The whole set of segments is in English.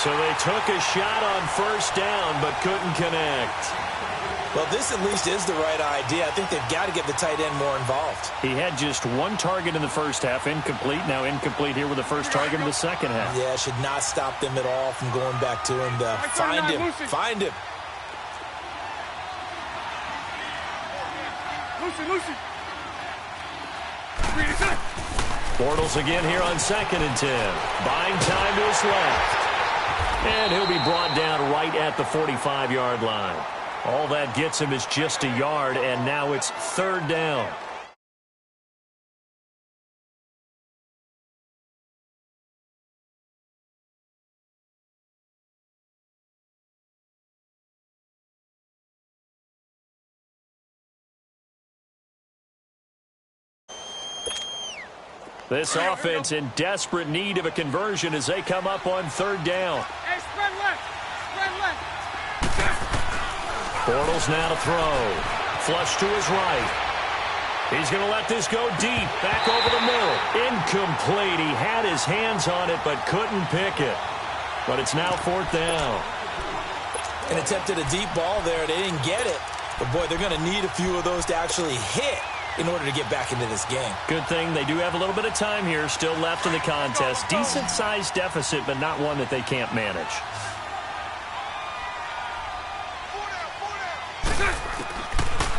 So they took a shot on first down but couldn't connect. Well, this at least is the right idea. I think they've got to get the tight end more involved. He had just one target in the first half, incomplete. Now incomplete here with the first target in the second half. Yeah, should not stop them at all from going back to him. Find him. Find him. Lucy. Bortles again here on 2nd and 10. Buying time to his left. And he'll be brought down right at the 45-yard line. All that gets him is just a yard, and now it's 3rd down. This offense in desperate need of a conversion as they come up on 3rd down. Hey, spread left. Bortles now to throw. Flush to his right. He's going to let this go deep. Back over the middle. Incomplete. He had his hands on it but couldn't pick it. But it's now 4th down. And attempted a deep ball there. They didn't get it. But, boy, they're going to need a few of those to actually hit in order to get back into this game. Good thing they do have a little bit of time here still left in the contest. Decent-sized deficit, but not one that they can't manage.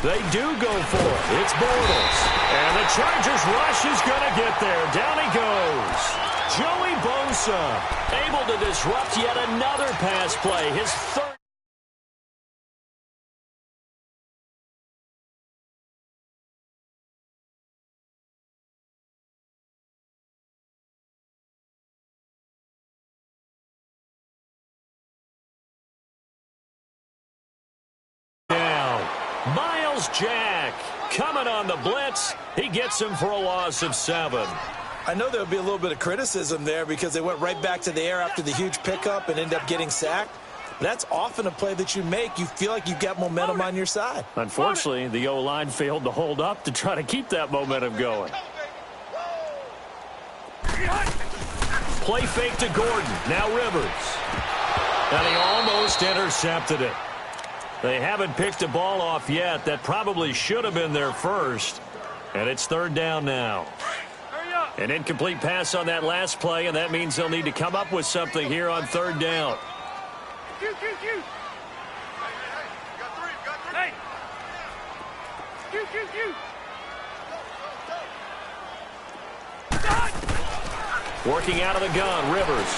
They do go for it. It's Bortles. And the Chargers rush is going to get there. Down he goes. Joey Bosa able to disrupt yet another pass play. His 3rd. Jack coming on the blitz. He gets him for a loss of 7. I know there'll be a little bit of criticism there because they went right back to the air after the huge pickup and ended up getting sacked. That's often a play that you make. You feel like you've got momentum on your side. Unfortunately, the O-line failed to hold up to try to keep that momentum going. Play fake to Gordon. Now Rivers. And he almost intercepted it. They haven't picked a ball off yet. That probably should have been their first. And it's 3rd down now. An incomplete pass on that last play, and that means they'll need to come up with something here on 3rd down. Working out of the gun, Rivers.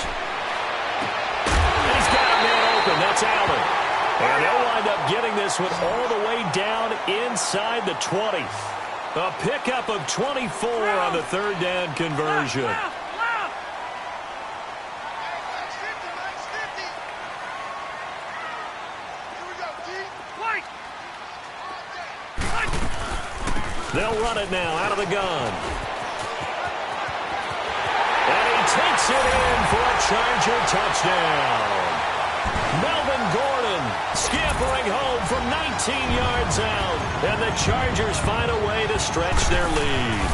And he's got a man open. That's Allen. And they'll wind up getting this one all the way down inside the 20. A pickup of 24 on the 3rd down conversion. They'll run it now out of the gun. And he takes it in for a Charger touchdown. Melvin Gordon scampering home from 19 yards out. And the Chargers find a way to stretch their lead.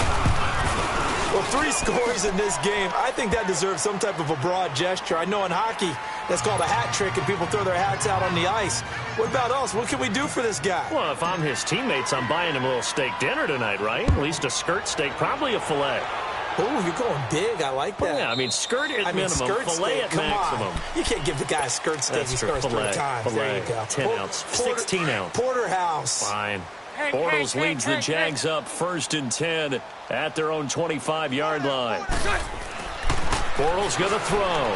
Well, 3 scores in this game. I think that deserves some type of a broad gesture. I know in hockey, that's called a hat trick, and people throw their hats out on the ice. What about us? What can we do for this guy? Well, if I'm his teammates, I'm buying him a little steak dinner tonight, right? At least a skirt steak, probably a filet. Oh, you're going big. I like that. Well, yeah, I mean, skirt at minimum, skirt filet steak, at maximum. On. You can't give the guy a skirt steak. He scores 3 times. There you go. 10 ounce, 16 ounce. Porterhouse. Fine. Bortles leads the Jags up 1st and 10 at their own 25-yard line. Bortles going to throw.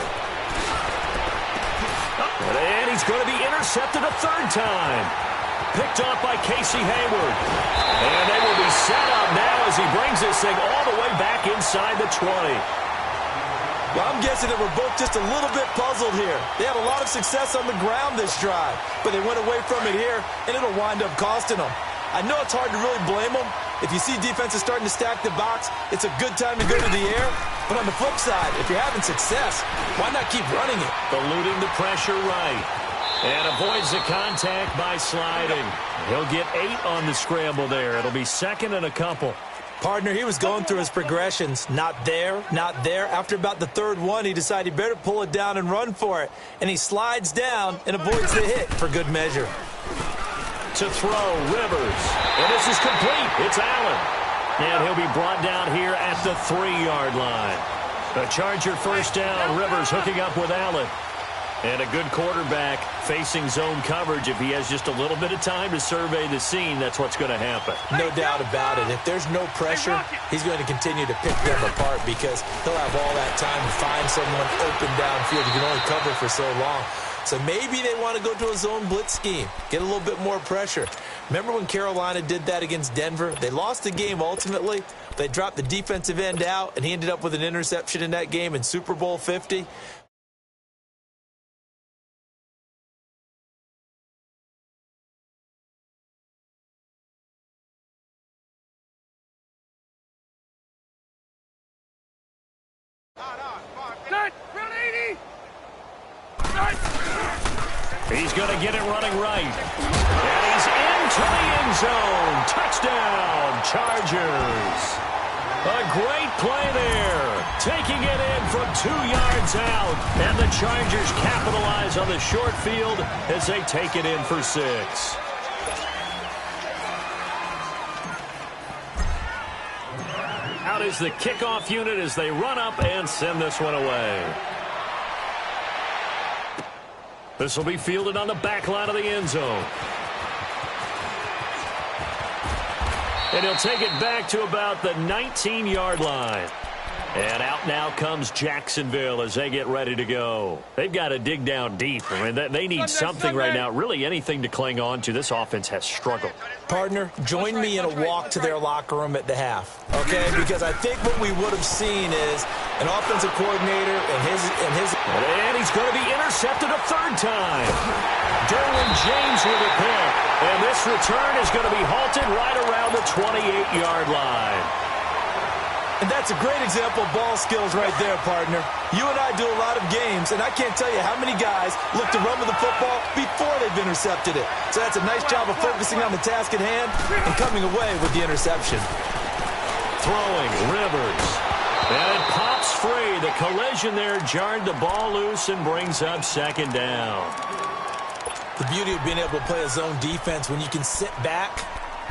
And he's going to be intercepted a 3rd time. Picked off by Casey Hayward. And they will be set up now as he brings this thing all the way back inside the 20. Well, I'm guessing that we're both just a little bit puzzled here. They had a lot of success on the ground this drive, but they went away from it here, and it'll wind up costing them. I know it's hard to really blame them. If you see defenses starting to stack the box, it's a good time to go to the air. But on the flip side, if you're having success, why not keep running it? Eluding the pressure right. And avoids the contact by sliding. He'll get 8 on the scramble there. It'll be 2nd and a couple. Partner, he was going through his progressions. Not there, not there. After about the third one, he decided he better pull it down and run for it. And he slides down and avoids the hit for good measure. To throw, Rivers. And this is complete. It's Allen. And he'll be brought down here at the 3-yard line. A Charger first down. Rivers hooking up with Allen. And a good quarterback facing zone coverage. If he has just a little bit of time to survey the scene, that's what's going to happen. No doubt about it. If there's no pressure, he's going to continue to pick them apart because he'll have all that time to find someone open downfield. You can only cover for so long. So maybe they want to go to a zone blitz scheme, get a little bit more pressure. Remember when Carolina did that against Denver? They lost the game ultimately. They dropped the defensive end out, and he ended up with an interception in that game in Super Bowl 50. He's going to get it running right. And he's into the end zone. Touchdown, Chargers. A great play there. Taking it in from 2 yards out. And the Chargers capitalize on the short field as they take it in for 6. Out is the kickoff unit as they run up and send this one away. This will be fielded on the back line of the end zone. And he'll take it back to about the 19-yard line. And out now comes Jacksonville as they get ready to go. They've got to dig down deep. I mean, they need something right now, really anything to cling on to. This offense has struggled. Partner, join me in a walk to their locker room at the half, okay? Because I think what we would have seen is an offensive coordinator and his. And he's going to be intercepted a third time. Derwin James with a pick. And this return is going to be halted right around the 28-yard line. And that's a great example of ball skills right there, partner. You and I do a lot of games, and I can't tell you how many guys look to run with the football before they've intercepted it. So that's a nice job of focusing on the task at hand and coming away with the interception. Throwing, Rivers. And it pops free. The collision there jarred the ball loose and brings up second down. The beauty of being able to play a zone defense when you can sit back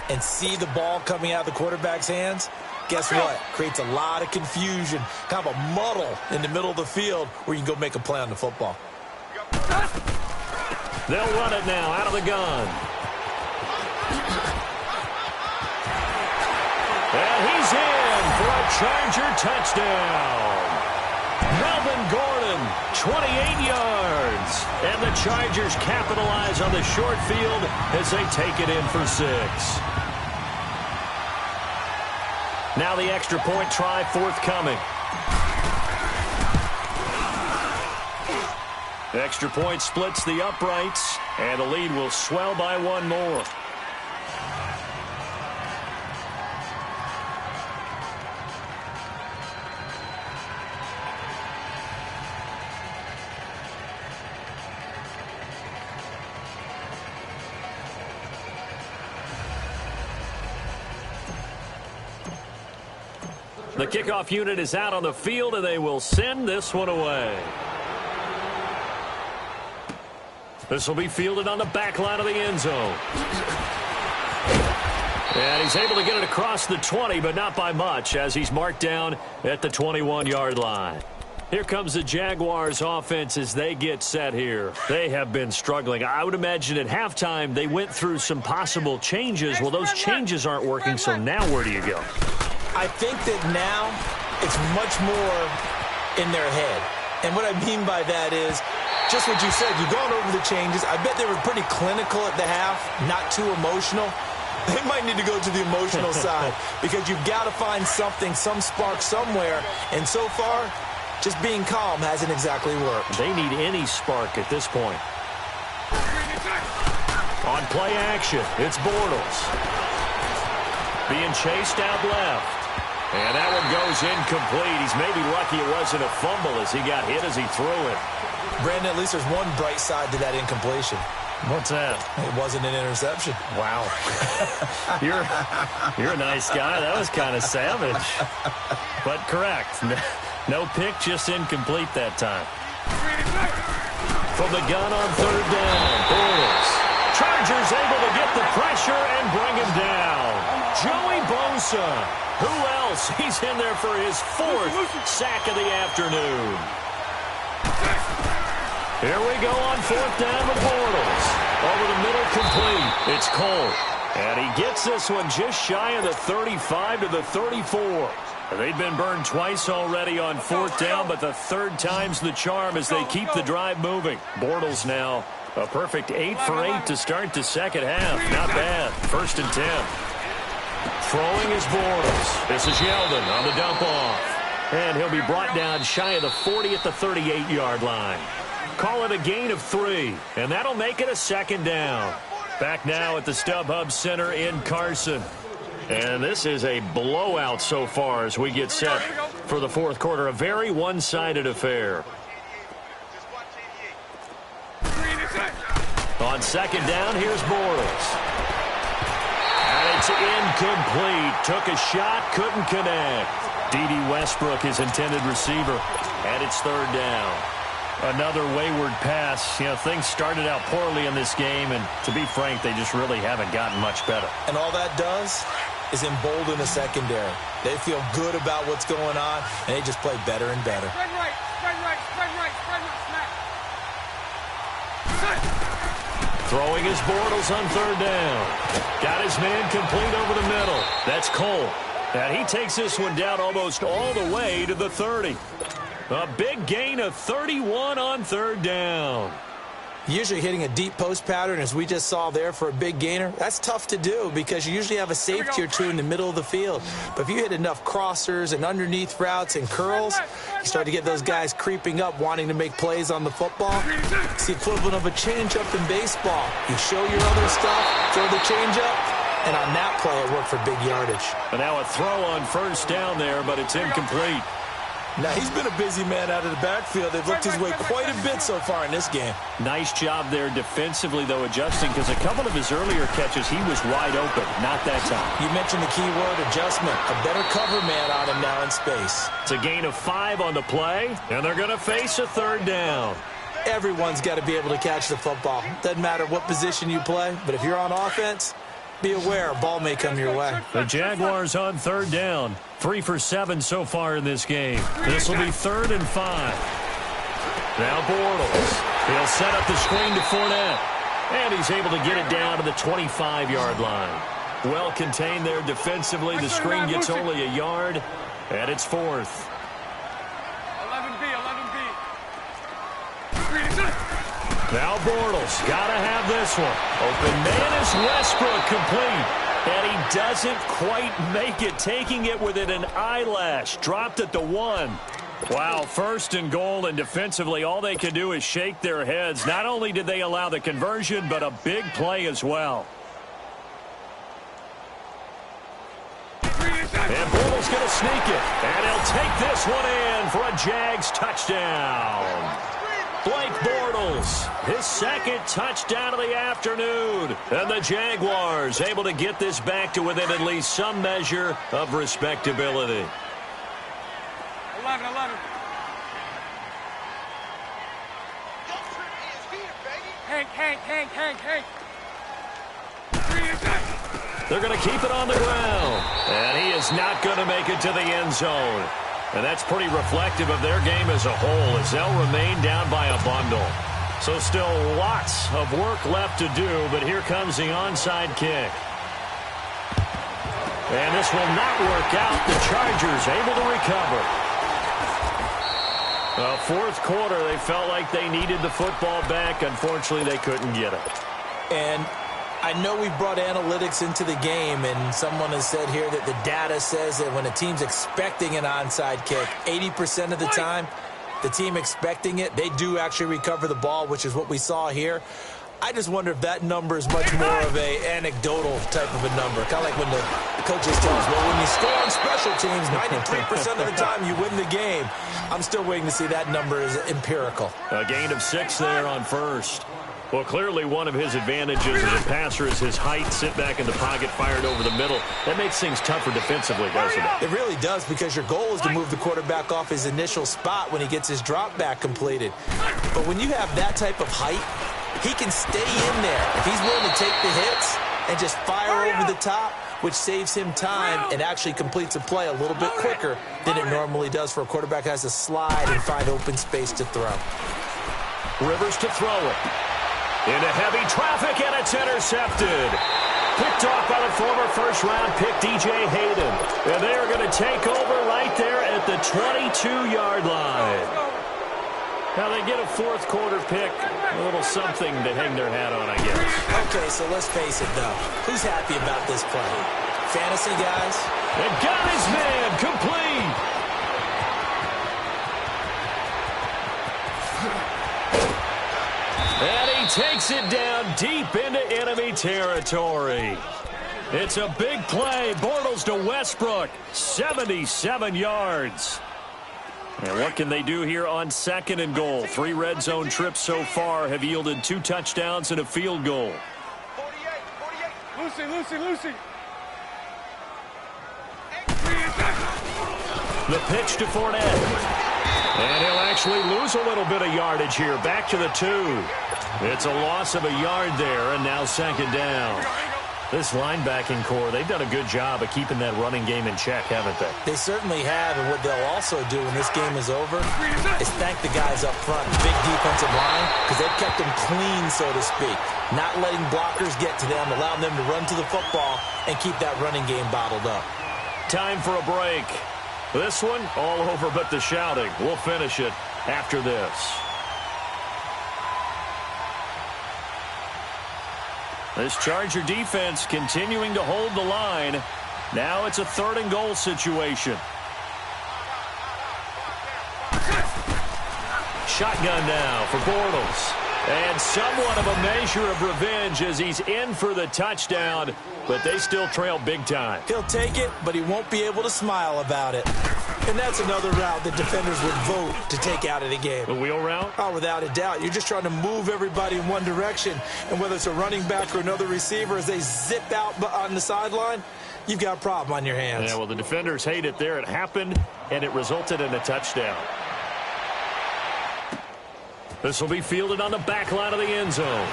and see the ball coming out of the quarterback's hands, guess what? Creates a lot of confusion, kind of a muddle in the middle of the field where you can go make a play on the football. They'll run it now out of the gun. And he's in for a Charger touchdown. Melvin Gordon, 28 yards. And the Chargers capitalize on the short field as they take it in for 6. Now the extra point try forthcoming. The extra point splits the uprights, and the lead will swell by 1 more. The kickoff unit is out on the field, and they will send this one away. This will be fielded on the back line of the end zone. And he's able to get it across the 20, but not by much, as he's marked down at the 21-yard line. Here comes the Jaguars offense as they get set here. They have been struggling. I would imagine at halftime they went through some possible changes. Well, those changes aren't working, so now where do you go? I think that now it's much more in their head. And what I mean by that is just what you said. You've gone over the changes. I bet they were pretty clinical at the half, not too emotional. They might need to go to the emotional side because you've got to find something, some spark somewhere. And so far, just being calm hasn't exactly worked. They need any spark at this point. On play action, it's Bortles. Being chased out left. And that one goes incomplete. He's maybe lucky it wasn't a fumble as he got hit as he threw it. Brandon, at least there's one bright side to that incompletion. What's that? It wasn't an interception. Wow. You're a nice guy. That was kind of savage. But correct. No pick, just incomplete that time. From the gun on third down, Bortles. Chargers able to get the pressure and bring him down. Joey Bosa. Who else? He's in there for his 4th sack of the afternoon. Here we go on 4th down with Bortles. Over the middle, complete. It's Cole. And he gets this one just shy of the 35 to the 34. They've been burned twice already on 4th down, but the 3rd time's the charm as they keep the drive moving. Bortles now a perfect 8 for 8 to start the second half. Not bad. 1st and 10. Throwing is Bortles. This is Yeldon on the dump off. And he'll be brought down shy of the 40 at the 38-yard line. Call it a gain of 3, and that'll make it a 2nd down. Back now at the StubHub Center in Carson. And this is a blowout so far as we get set for the 4th quarter. A very one-sided affair. On 2nd down, here's Bortles. And it's incomplete. Took a shot, couldn't connect. D.D. Westbrook, his intended receiver, and it's 3rd down. Another wayward pass. You know, things started out poorly in this game, and to be frank, they just really haven't gotten much better. And all that does is embolden the secondary. They feel good about what's going on, and they just play better and better. Spread right, spread right, spread right, spread right, smack. Throwing his Bortles on 3rd down. Got his man complete over the middle. That's Cole. And he takes this one down almost all the way to the 30. A big gain of 31 on 3rd down. Usually hitting a deep post pattern, as we just saw there for a big gainer, that's tough to do because you usually have a safety or two in the middle of the field. But if you hit enough crossers and underneath routes and curls, you start to get those guys creeping up, wanting to make plays on the football. It's the equivalent of a changeup in baseball. You show your other stuff, throw the changeup, and on that play, it worked for big yardage. And now a throw on 1st down there, but it's incomplete. Now, he's been a busy man out of the backfield. They've looked his way quite a bit so far in this game. Nice job there defensively, though, adjusting, because a couple of his earlier catches, he was wide open. Not that time. You mentioned the key word, adjustment. A better cover man on him now in space. It's a gain of 5 on the play, and they're going to face a 3rd down. Everyone's got to be able to catch the football. Doesn't matter what position you play, but if you're on offense, be aware a ball may come your way. The Jaguars on 3rd down. 3 for 7 so far in this game. This will be 3rd and 5. Now Bortles. He'll set up the screen to Fournette. And he's able to get it down to the 25-yard line. Well contained there defensively. The screen gets only a yard. And it's 4th. 11B. Now Bortles. Got to have this one. Open man is Westbrook, complete. And he doesn't quite make it, taking it within an eyelash. Dropped at the 1. Wow, 1st and goal, and defensively all they can do is shake their heads. Not only did they allow the conversion, but a big play as well. And Bortles going to sneak it. And he'll take this one in for a Jags touchdown. Blake Bortles, his 2nd touchdown of the afternoon. And the Jaguars able to get this back to within at least some measure of respectability. 11. Hank. They're going to keep it on the ground. And he is not going to make it to the end zone. And that's pretty reflective of their game as a whole, as they'll remain down by a bundle. So still lots of work left to do, but here comes the onside kick. And this will not work out. The Chargers able to recover. 4th quarter, they felt like they needed the football back. Unfortunately, they couldn't get it. And I know we've brought analytics into the game, and someone has said here that the data says that when a team's expecting an onside kick, 80% of the time, the team expecting it, they do actually recover the ball, which is what we saw here. I just wonder if that number is much more of a anecdotal type of a number. Kind of like when the coaches tell us, well, when you score on special teams, 93% of the time you win the game. I'm still waiting to see that number is empirical. A gain of 6 there on 1st. Well, clearly one of his advantages as a passer is his height. Sit back in the pocket, fired over the middle. That makes things tougher defensively, doesn't it? It really does, because your goal is to move the quarterback off his initial spot when he gets his drop back completed. But when you have that type of height, he can stay in there. If he's willing to take the hits and just fire over the top, which saves him time and actually completes a play a little bit quicker than it normally does for a quarterback who has to slide and find open space to throw. Rivers to throw it. Into heavy traffic, and it's intercepted. Picked off by the former first-round pick, DJ Hayden. And they are going to take over right there at the 22-yard line. Now they get a fourth-quarter pick. A little something to hang their hat on, I guess. Okay, so let's face it, though. Who's happy about this play? Fantasy guys? And got his man complete. And he takes it down deep into enemy territory. It's a big play. Bortles to Westbrook. 77 yards. And what can they do here on 2nd and goal? 3 red zone trips so far have yielded 2 touchdowns and a field goal. 48. Lucy. The pitch to Fournette. And he'll actually lose a little bit of yardage here. Back to the 2. It's a loss of a yard there, and now 2nd down. This linebacking core, they've done a good job of keeping that running game in check, haven't they? They certainly have, and what they'll also do when this game is over is thank the guys up front, big defensive line, because they've kept them clean, so to speak. Not letting blockers get to them, allowing them to run to the football and keep that running game bottled up. Time for a break. This one, all over but the shouting. We'll finish it after this. This Charger defense continuing to hold the line. Now it's a 3rd and goal situation. Shotgun now for Bortles. And somewhat of a measure of revenge as he's in for the touchdown, but they still trail big time. He'll take it, but he won't be able to smile about it. And that's another route that defenders would vote to take out of the game. The wheel route? Oh, without a doubt. You're just trying to move everybody in one direction. And whether it's a running back or another receiver, as they zip out on the sideline, you've got a problem on your hands. Yeah, well, the defenders hate it there. It happened, and it resulted in a touchdown. This will be fielded on the back line of the end zone.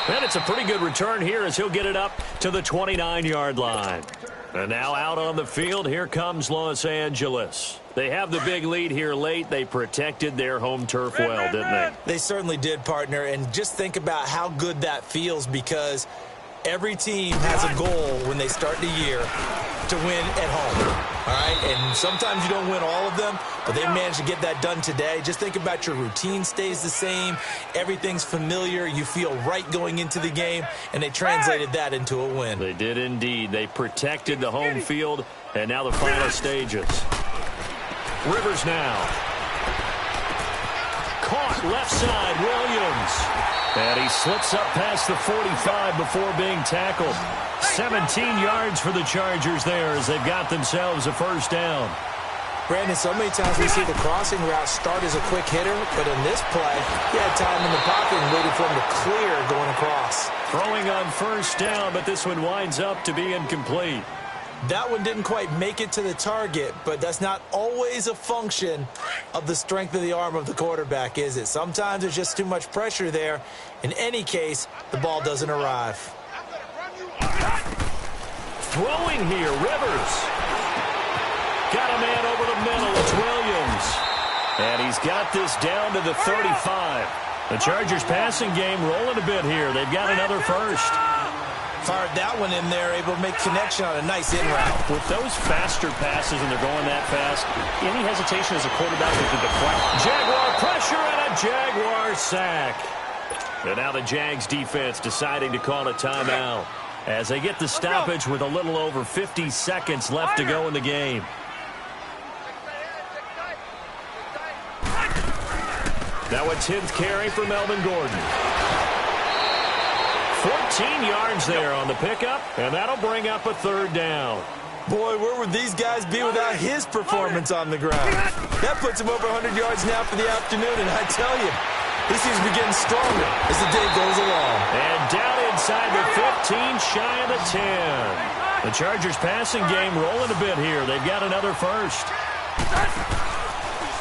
And it's a pretty good return here as he'll get it up to the 29-yard line. And now out on the field, here comes Los Angeles. They have the big lead here late. They protected their home turf well, didn't they? They certainly did, partner. And just think about how good that feels, because every team has a goal when they start the year to win at home. All right, and sometimes you don't win all of them, but they managed to get that done today. Just think about your routine stays the same. Everything's familiar. You feel right going into the game, and they translated that into a win. They did indeed. They protected the home field, and now the final stages. Rivers now. Caught left side, Williams. And he slips up past the 45 before being tackled. 17 yards for the Chargers there as they've got themselves a first down. Brandon, so many times we see the crossing route start as a quick hitter, but in this play, he had time in the pocket and waited for him to clear going across. Throwing on first down, but this one winds up to be incomplete. That one didn't quite make it to the target, but that's not always a function of the strength of the arm of the quarterback, is it? Sometimes there's just too much pressure there. In any case, the ball doesn't arrive. Throwing here, Rivers. Got a man over the middle. It's Williams. And he's got this down to the 35. The Chargers passing game rolling a bit here. They've got another first. Fired that one in there, able to make connection on a nice in route. With those faster passes and they're going that fast, any hesitation as a quarterback with the deflect. Jaguar pressure and a Jaguar sack. And now the Jags defense deciding to call a timeout as they get the stoppage with a little over 50 seconds left to go in the game. Now a 10th carry for Melvin Gordon. 14 yards there on the pickup, and that'll bring up a third down. Boy, where would these guys be without his performance on the ground? That puts him over 100 yards now for the afternoon, and I tell you, He seems to be getting stronger as the day goes along. And down inside the 15, shy of the 10. The Chargers passing game rolling a bit here. They've got another first.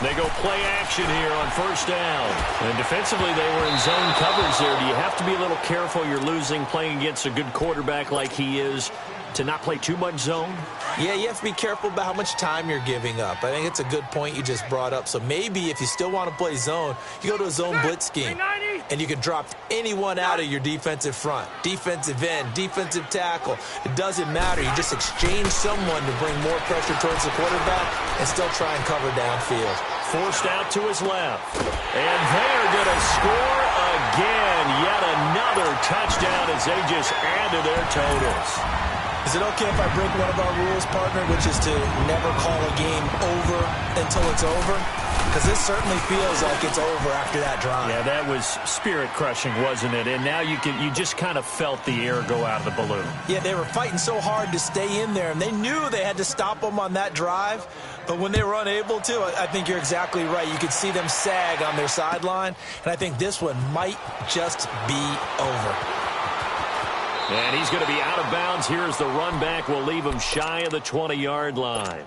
They go play action here on first down. And defensively, they were in zone coverage there. Do you have to be a little careful? You're losing playing against a good quarterback like he is to not play too much zone? Yeah, you have to be careful about how much time you're giving up. I think it's a good point you just brought up. So maybe if you still want to play zone, you go to a zone blitz scheme. And you can drop anyone out of your defensive front. Defensive end, defensive tackle. It doesn't matter. You just exchange someone to bring more pressure towards the quarterback and still try and cover downfield. Forced out to his left. And they are going to score again. Yet another touchdown as they just add to their totals. Is it okay if I break one of our rules, partner, which is to never call a game over until it's over? Because this certainly feels like it's over after that drive. Yeah, that was spirit-crushing, wasn't it? And now you just kind of felt the air go out of the balloon. Yeah, they were fighting so hard to stay in there, and they knew they had to stop them on that drive. But when they were unable to, I think you're exactly right. You could see them sag on their sideline, and I think this one might just be over. And he's going to be out of bounds. Here's the run back. We'll leave him shy of the 20-yard line.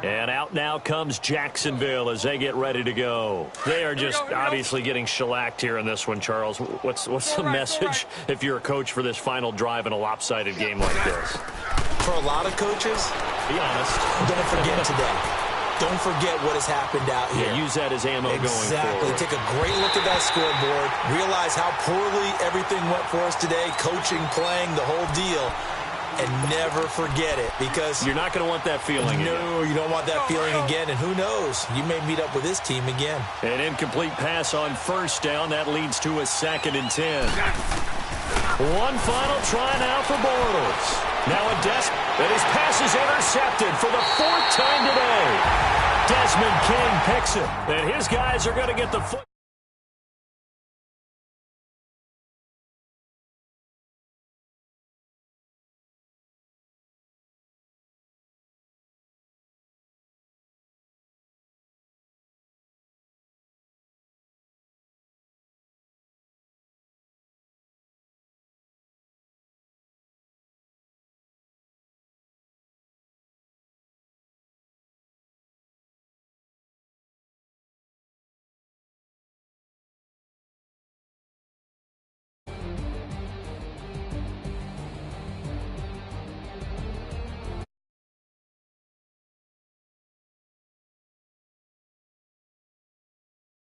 And out now comes Jacksonville as they get ready to go. They are just obviously getting shellacked here in this one, Charles. What's the message if you're a coach for this final drive in a lopsided game like this? For a lot of coaches, be honest, don't forget today. Don't forget what has happened out here. Yeah, use that as ammo going forward. Exactly. Take a great look at that scoreboard. Realize how poorly everything went for us today. Coaching, playing, the whole deal. And never forget it, because you're not going to want that feeling again. No, you don't want that feeling again. And who knows? You may meet up with this team again. An incomplete pass on first down. That leads to a 2nd and 10. One final try now for Bortles. Now a and his pass is intercepted for the 4th time today. Desmond King picks it. And his guys are going to get the foot.